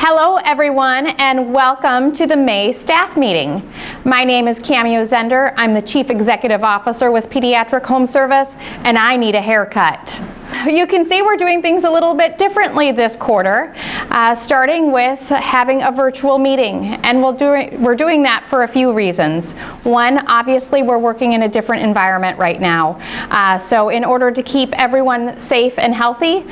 Hello everyone, and welcome to the May staff meeting. My name is Cameo Zehnder. I'm the Chief Executive Officer with Pediatric Home Service, and I need a haircut. You can see we're doing things a little bit differently this quarter, starting with having a virtual meeting. And we're doing that for a few reasons. One, obviously we're working in a different environment right now. So in order to keep everyone safe and healthy,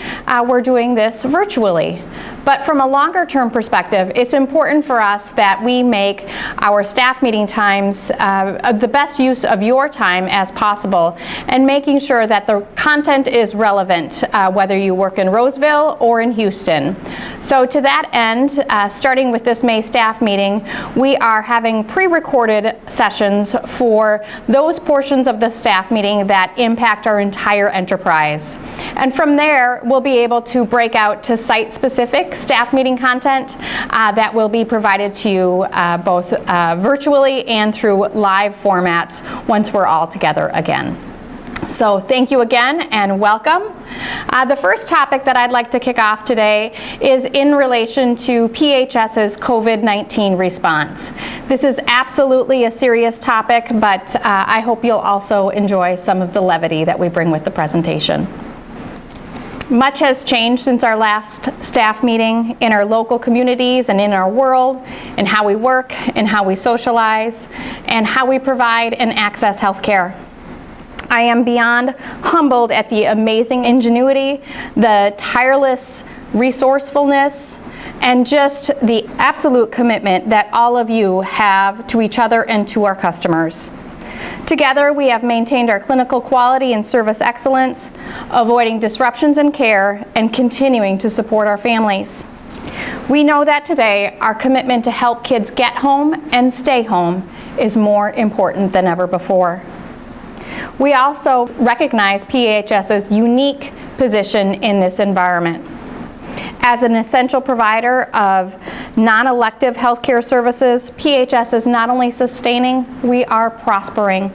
we're doing this virtually. But from a longer term perspective, it's important for us that we make our staff meeting times the best use of your time as possible, and making sure that the content is relevant, whether you work in Roseville or in Houston. So to that end, starting with this May staff meeting, we are having pre-recorded sessions for those portions of the staff meeting that impact our entire enterprise. And from there, we'll be able to break out to site-specific staff meeting content that will be provided to you both virtually and through live formats once we're all together again. So thank you again and welcome. The first topic that I'd like to kick off today is in relation to PHS's COVID-19 response. This is absolutely a serious topic, but I hope you'll also enjoy some of the levity that we bring with the presentation. Much has changed since our last staff meeting in our local communities and in our world, in how we work, and how we socialize, and how we provide and access health care. I am beyond humbled at the amazing ingenuity, the tireless resourcefulness, and just the absolute commitment that all of you have to each other and to our customers. Together, we have maintained our clinical quality and service excellence, avoiding disruptions in care, and continuing to support our families. We know that today, our commitment to help kids get home and stay home is more important than ever before. We also recognize PHS's unique position in this environment. As an essential provider of non-elective healthcare services, PHS is not only sustaining, we are prospering.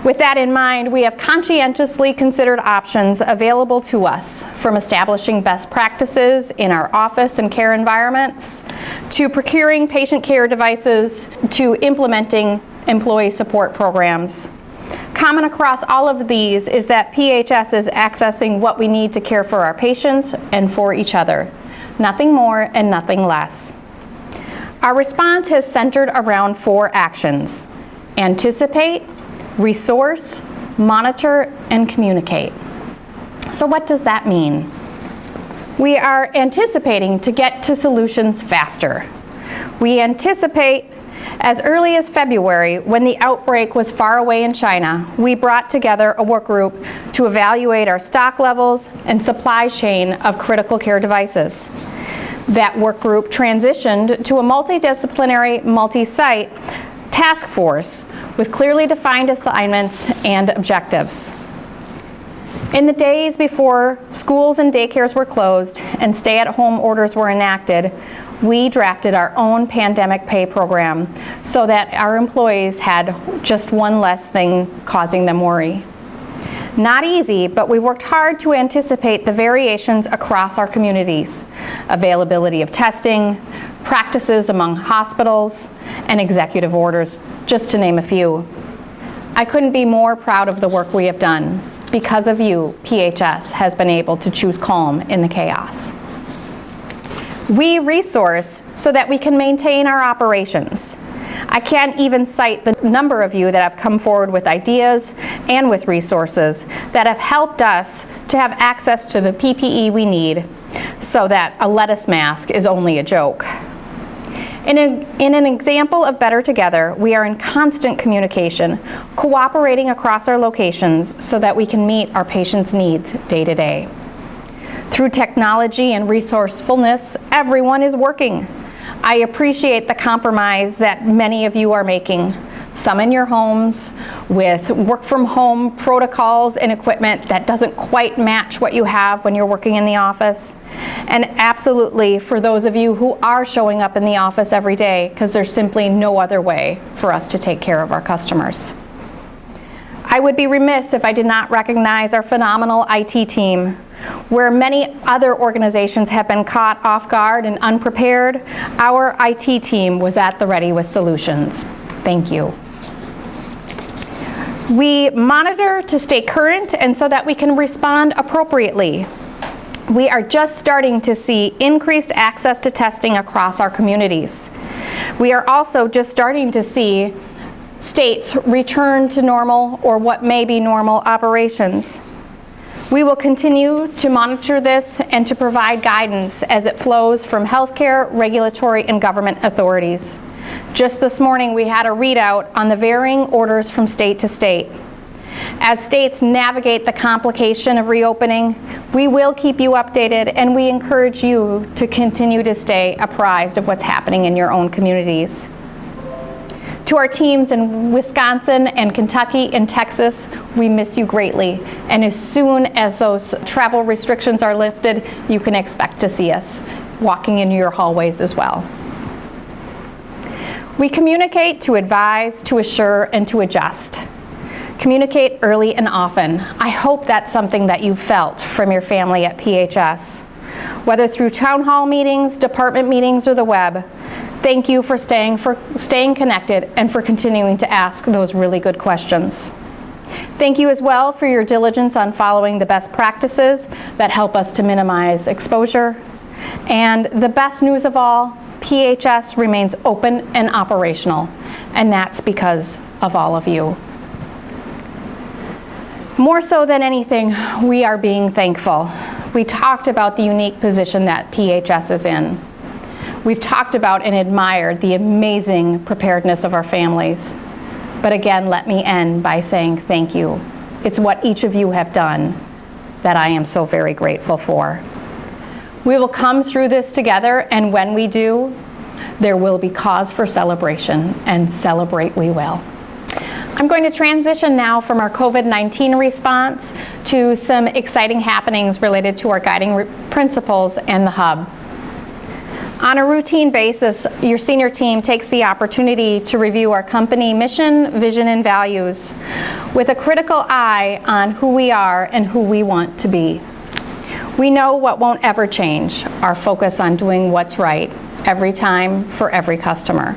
With that in mind, we have conscientiously considered options available to us, from establishing best practices in our office and care environments, to procuring patient care devices, to implementing employee support programs. Common across all of these is that PHS is accessing what we need to care for our patients and for each other. Nothing more and nothing less. Our response has centered around 4 actions: anticipate, resource, monitor, and communicate. So what does that mean? We are anticipating to get to solutions faster. We anticipate as early as February, when the outbreak was far away in China, we brought together a work group to evaluate our stock levels and supply chain of critical care devices. That work group transitioned to a multidisciplinary, multi-site task force with clearly defined assignments and objectives. In the days before schools and daycares were closed and stay-at-home orders were enacted, we drafted our own pandemic pay program so that our employees had just one less thing causing them worry. Not easy, but we worked hard to anticipate the variations across our communities: availability of testing, practices among hospitals, and executive orders, just to name a few. I couldn't be more proud of the work we have done. Because of you, PHS has been able to choose calm in the chaos. We resource so that we can maintain our operations. I can't even cite the number of you that have come forward with ideas and with resources that have helped us to have access to the PPE we need, so that a lettuce mask is only a joke. In an example of Better Together, we are in constant communication, cooperating across our locations so that we can meet our patients' needs day to day. Through technology and resourcefulness, everyone is working. I appreciate the compromise that many of you are making, some in your homes, with work from home protocols and equipment that doesn't quite match what you have when you're working in the office. And absolutely for those of you who are showing up in the office every day, because there's simply no other way for us to take care of our customers. I would be remiss if I did not recognize our phenomenal IT team Where many other organizations have been caught off guard and unprepared, our IT team was at the ready with solutions. Thank you. We monitor to stay current and so that we can respond appropriately. We are just starting to see increased access to testing across our communities. We are also just starting to see states return to normal or what may be normal operations. We will continue to monitor this and to provide guidance as it flows from healthcare, regulatory, and government authorities. Just this morning, we had a readout on the varying orders from state to state. As states navigate the complication of reopening, we will keep you updated, and we encourage you to continue to stay apprised of what's happening in your own communities. To our teams in Wisconsin and Kentucky and Texas, we miss you greatly. And as soon as those travel restrictions are lifted, you can expect to see us walking in your hallways as well. We communicate to advise, to assure, and to adjust. Communicate early and often. I hope that's something that you felt from your family at PHS. Whether through town hall meetings, department meetings, or the web, thank you for staying connected and for continuing to ask those really good questions. Thank you as well for your diligence on following the best practices that help us to minimize exposure. And the best news of all, PHS remains open and operational, and that's because of all of you. More so than anything, we are being thankful. We talked about the unique position that PHS is in. We've talked about and admired the amazing preparedness of our families. But again, let me end by saying thank you. It's what each of you have done that I am so very grateful for. We will come through this together, and when we do, there will be cause for celebration, and celebrate we will. I'm going to transition now from our COVID-19 response to some exciting happenings related to our guiding principles and the hub. On a routine basis, your senior team takes the opportunity to review our company mission, vision, and values with a critical eye on who we are and who we want to be. We know what won't ever change, our focus on doing what's right every time for every customer.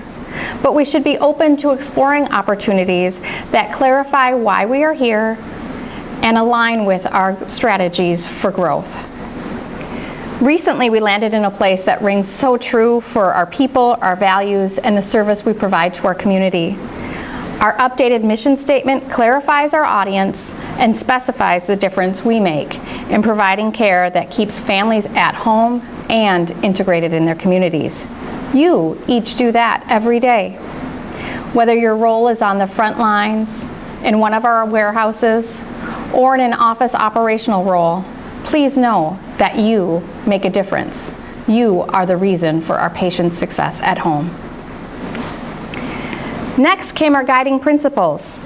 But we should be open to exploring opportunities that clarify why we are here and align with our strategies for growth. Recently, we landed in a place that rings so true for our people, our values, and the service we provide to our community. Our updated mission statement clarifies our audience and specifies the difference we make in providing care that keeps families at home and integrated in their communities. You each do that every day. Whether your role is on the front lines, in one of our warehouses, or in an office operational role, please know that you make a difference. You are the reason for our patients' success at home. Next came our guiding principles.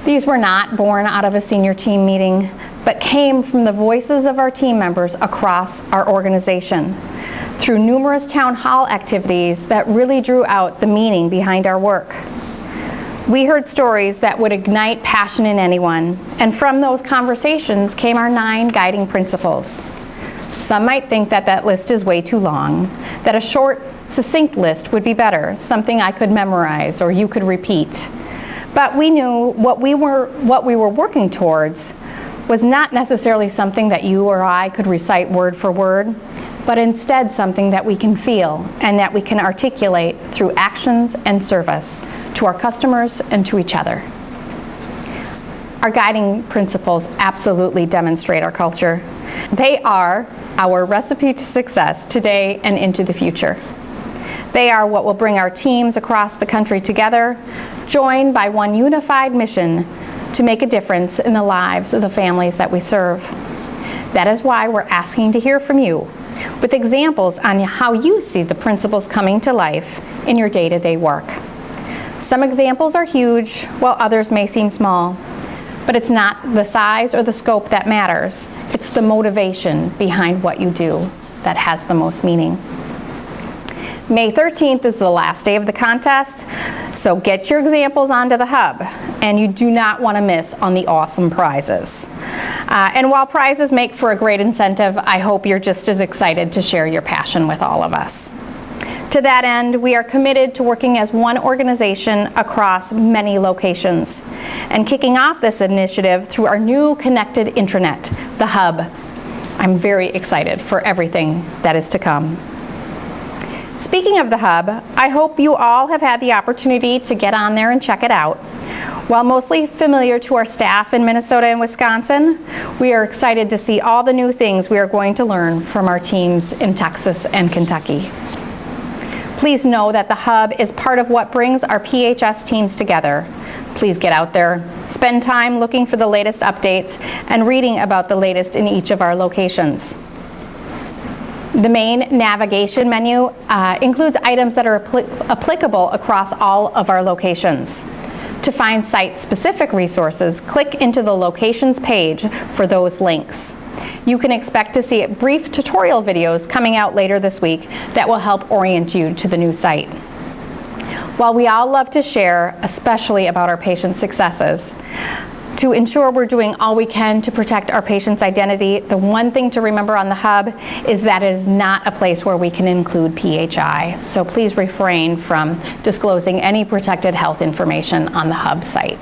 These were not born out of a senior team meeting, but came from the voices of our team members across our organization through numerous town hall activities that really drew out the meaning behind our work. We heard stories that would ignite passion in anyone, and from those conversations came our 9 guiding principles. Some might think that that list is way too long, that a short, succinct list would be better, something I could memorize or you could repeat. But we knew what we were working towards was not necessarily something that you or I could recite word for word, but instead something that we can feel and that we can articulate through actions and service to our customers and to each other. Our guiding principles absolutely demonstrate our culture. They are our recipe to success today and into the future. They are what will bring our teams across the country together, joined by one unified mission to make a difference in the lives of the families that we serve. That is why we're asking to hear from you with examples on how you see the principles coming to life in your day-to-day work. Some examples are huge, while others may seem small. But it's not the size or the scope that matters. It's the motivation behind what you do that has the most meaning. May 13th is the last day of the contest, so get your examples onto the hub, and you do not want to miss on the awesome prizes. And while prizes make for a great incentive, I hope you're just as excited to share your passion with all of us. To that end, we are committed to working as one organization across many locations and kicking off this initiative through our new connected intranet, the Hub. I'm very excited for everything that is to come. Speaking of the Hub, I hope you all have had the opportunity to get on there and check it out. While mostly familiar to our staff in Minnesota and Wisconsin, we are excited to see all the new things we are going to learn from our teams in Texas and Kentucky. Please know that the Hub is part of what brings our PHS teams together. Please get out there, spend time looking for the latest updates and reading about the latest in each of our locations. The main navigation menu includes items that are applicable across all of our locations. To find site-specific resources, click into the Locations page for those links. You can expect to see brief tutorial videos coming out later this week that will help orient you to the new site. While we all love to share, especially about our patient successes, to ensure we're doing all we can to protect our patient's identity, the one thing to remember on the Hub is that it is not a place where we can include PHI. So please refrain from disclosing any protected health information on the Hub site.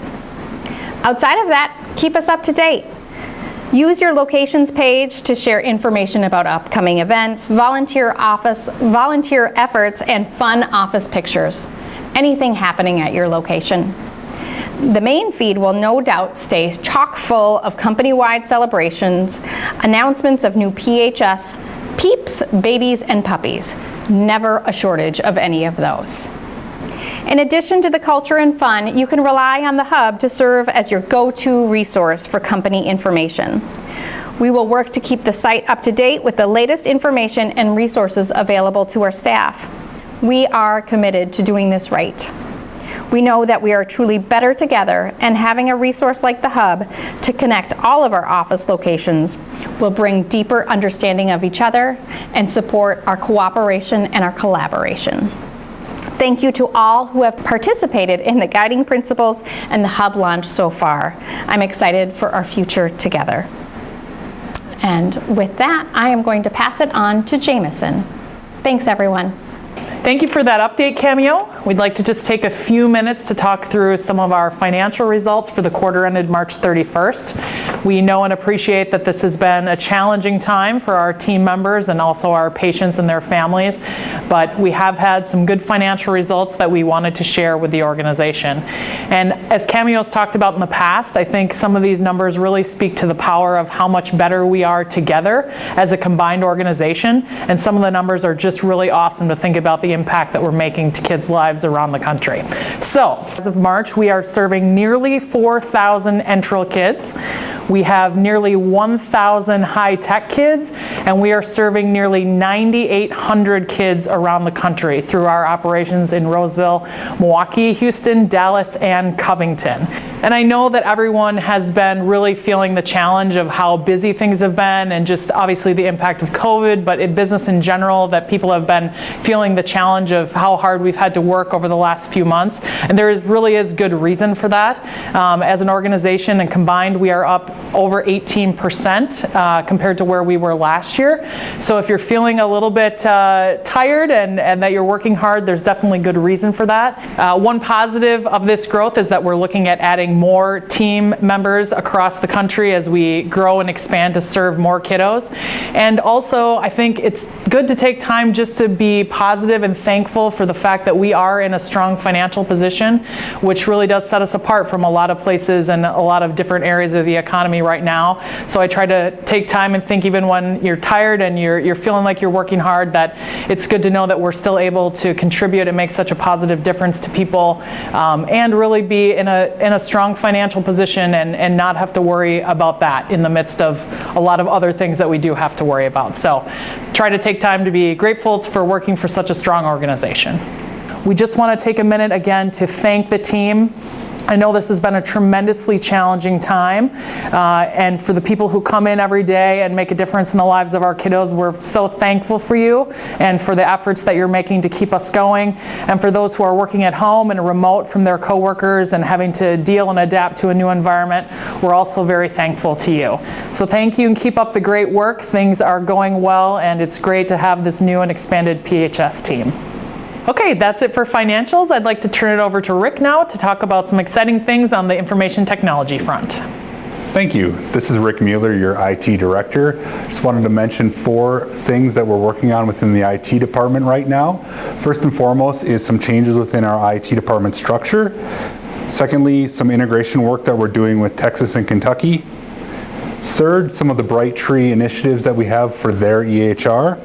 Outside of that, keep us up to date. Use your locations page to share information about upcoming events, volunteer efforts, and fun office pictures. Anything happening at your location. The main feed will no doubt stay chock full of company-wide celebrations, announcements of new PHS peeps, babies, and puppies. Never a shortage of any of those. In addition to the culture and fun, you can rely on the Hub to serve as your go-to resource for company information. We will work to keep the site up to date with the latest information and resources available to our staff. We are committed to doing this right. We know that we are truly better together, and having a resource like the Hub to connect all of our office locations will bring deeper understanding of each other and support our cooperation and our collaboration. Thank you to all who have participated in the guiding principles and the Hub launch so far. I'm excited for our future together. And with that, I am going to pass it on to Jamison. Thanks, everyone. Thank you for that update, Cameo. We'd like to just take a few minutes to talk through some of our financial results for the quarter ended March 31st. We know and appreciate that this has been a challenging time for our team members and also our patients and their families, but we have had some good financial results that we wanted to share with the organization. And as Cameo's talked about in the past, I think some of these numbers really speak to the power of how much better we are together as a combined organization, and some of the numbers are just really awesome to think about the impact that we're making to kids' lives around the country. So, as of March, we are serving nearly 4,000 enteral kids. We have nearly 1,000 high-tech kids, and we are serving nearly 9,800 kids around the country through our operations in Roseville, Milwaukee, Houston, Dallas, and Covington. And I know that everyone has been really feeling the challenge of how busy things have been, and just obviously the impact of COVID, but in business in general, that people have been feeling the challenge of how hard we've had to work over the last few months. And there really is good reason for that. As an organization and combined, we are up over 18% compared to where we were last year. So if you're feeling a little bit tired and that you're working hard, there's definitely good reason for that. One positive of this growth is that we're looking at adding more team members across the country as we grow and expand to serve more kiddos. And also, I think it's good to take time just to be positive and thankful for the fact that we are in a strong financial position, which really does set us apart from a lot of places and a lot of different areas of the economy right now. So I try to take time and think, even when you're tired and you're feeling like you're working hard, that it's good to know that we're still able to contribute and make such a positive difference to people, and really be in a strong financial position and not have to worry about that in the midst of a lot of other things that we do have to worry about. So try to take time to be grateful for working for such a strong organization. We just want to take a minute again to thank the team I know this has been a tremendously challenging time, and for the people who come in every day and make a difference in the lives of our kiddos, we're so thankful for you and for the efforts that you're making to keep us going. And for those who are working at home and remote from their coworkers and having to deal and adapt to a new environment, we're also very thankful to you. So thank you and keep up the great work. Things are going well, and it's great to have this new and expanded PHS team. Okay, that's it for financials. I'd like to turn it over to Rick now to talk about some exciting things on the information technology front. Thank you. This is Rick Mueller, your IT director. Just wanted to mention 4 things that we're working on within the IT department right now. First and foremost is some changes within our IT department structure. Secondly, some integration work that we're doing with Texas and Kentucky. Third, some of the Brightree initiatives that we have for their EHR.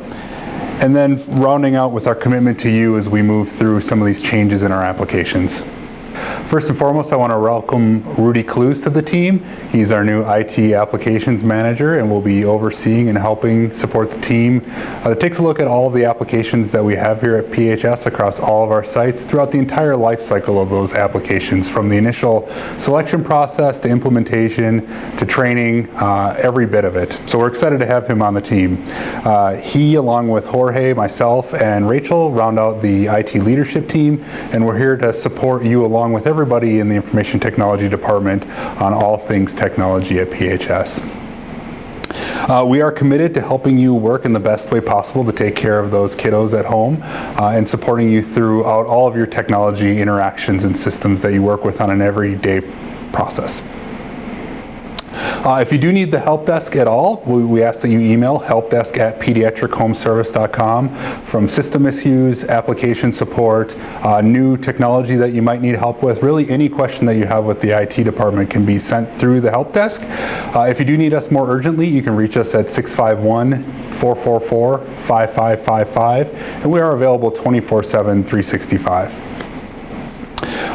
And then rounding out with our commitment to you as we move through some of these changes in our applications. First and foremost, I want to welcome Rudy Clues to the team. He's our new IT applications manager and will be overseeing and helping support the team that takes a look at all of the applications that we have here at PHS across all of our sites throughout the entire life cycle of those applications, from the initial selection process to implementation to training, every bit of it. So we're excited to have him on the team. He, along with Jorge, myself, and Rachel, round out the IT leadership team, and we're here to support you along with everybody in the information technology department on all things technology at PHS. We are committed to helping you work in the best way possible to take care of those kiddos at home and supporting you throughout all of your technology interactions and systems that you work with on an everyday process. If you do need the help desk at all, we ask that you email helpdesk@pediatrichomeservice.com from system issues, application support, new technology that you might need help with. Really any question that you have with the IT department can be sent through the help desk. If you do need us more urgently, you can reach us at 651-444-5555, and we are available 24/7, 365.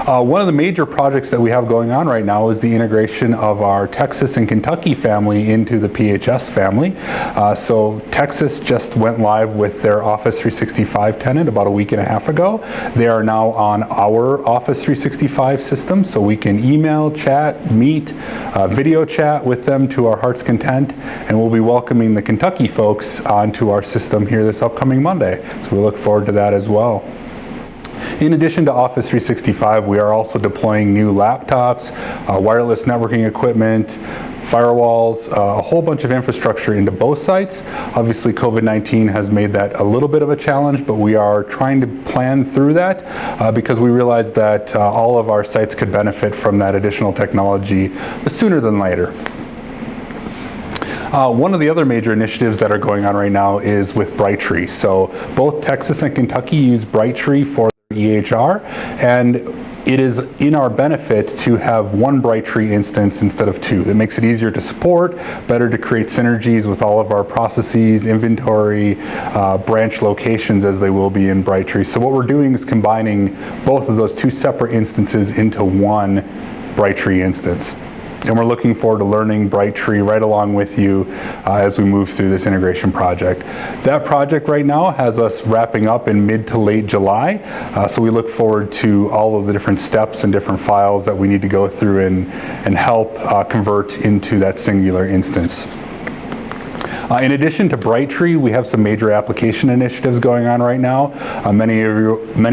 One of the major projects that we have going on right now is the integration of our Texas and Kentucky family into the PHS family. So Texas just went live with their Office 365 tenant about a week and a half ago. They are now on our Office 365 system, so we can email, chat, meet, video chat with them to our heart's content, and we'll be welcoming the Kentucky folks onto our system here this upcoming Monday. So we look forward to that as well. In addition to Office 365, we are also deploying new laptops, wireless networking equipment, firewalls, a whole bunch of infrastructure into both sites. Obviously, COVID-19 has made that a little bit of a challenge, but we are trying to plan through that because we realize that all of our sites could benefit from that additional technology sooner than later. One of the other major initiatives that are going on right now is with Brightree. So both Texas and Kentucky use Brightree for EHR, and it is in our benefit to have one Brightree instance instead of 2. That makes it easier to support, better to create synergies with all of our processes, inventory, branch locations as they will be in Brightree. So what we're doing is combining both of those 2 separate instances into one Brightree instance. And we're looking forward to learning Brightree right along with you as we move through this integration project. That project right now has us wrapping up in mid to late July, so we look forward to all of the different steps and different files that we need to go through and help convert into that singular instance. In addition to Brightree, we have some major application initiatives going on right now. Many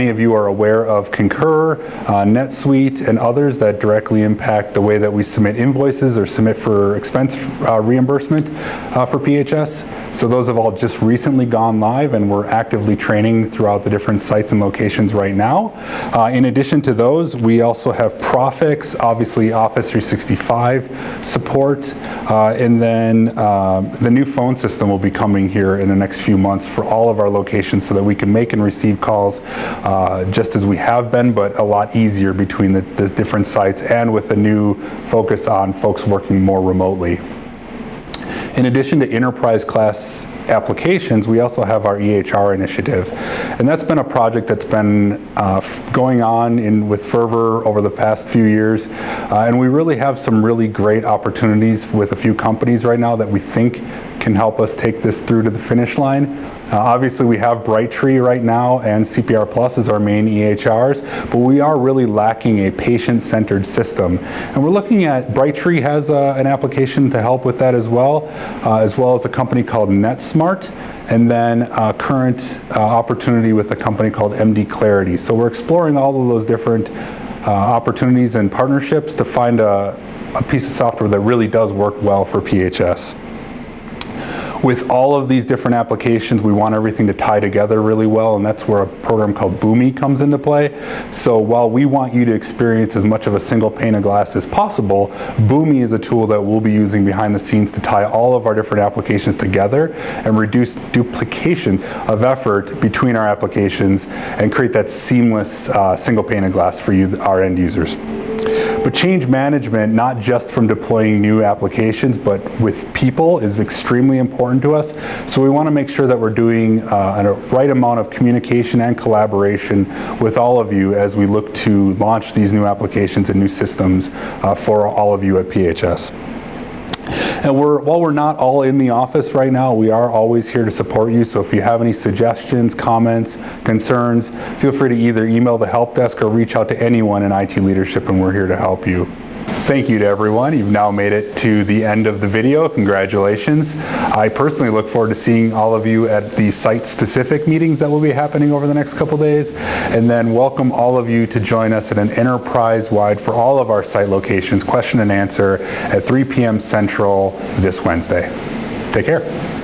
of you are aware of Concur, NetSuite, and others that directly impact the way that we submit invoices or submit for expense reimbursement for PHS. So those have all just recently gone live, and we're actively training throughout the different sites and locations right now. In addition to those, we also have Profix, obviously Office 365 support, and then the new phone system will be coming here in the next few months for all of our locations so that we can make and receive calls just as we have been, but a lot easier between the different sites and with a new focus on folks working more remotely. In addition to enterprise class applications, we also have our EHR initiative. And that's been a project that's been going on with fervor over the past few years. And we really have some really great opportunities with a few companies right now that we think can help us take this through to the finish line. Obviously, we have Brightree right now and CPR Plus as our main EHRs, but we are really lacking a patient-centered system. And we're looking at, Brightree has an application to help with that as well as a company called NetSmart, and then a current opportunity with a company called MD Clarity. So we're exploring all of those different opportunities and partnerships to find a piece of software that really does work well for PHS. With all of these different applications, we want everything to tie together really well, and that's where a program called Boomi comes into play. So while we want you to experience as much of a single pane of glass as possible, Boomi is a tool that we'll be using behind the scenes to tie all of our different applications together and reduce duplications of effort between our applications and create that seamless single pane of glass for you, our end users. But change management, not just from deploying new applications, but with people, is extremely important to us. So we want to make sure that we're doing a right amount of communication and collaboration with all of you as we look to launch these new applications and new systems for all of you at PHS. And while we're not all in the office right now, we are always here to support you. So if you have any suggestions, comments, concerns, feel free to either email the help desk or reach out to anyone in IT leadership, and we're here to help you. Thank you to everyone. You've now made it to the end of the video. Congratulations. I personally look forward to seeing all of you at the site-specific meetings that will be happening over the next couple days, and then welcome all of you to join us at an enterprise-wide for all of our site locations question and answer at 3 p.m. Central this Wednesday. Take care.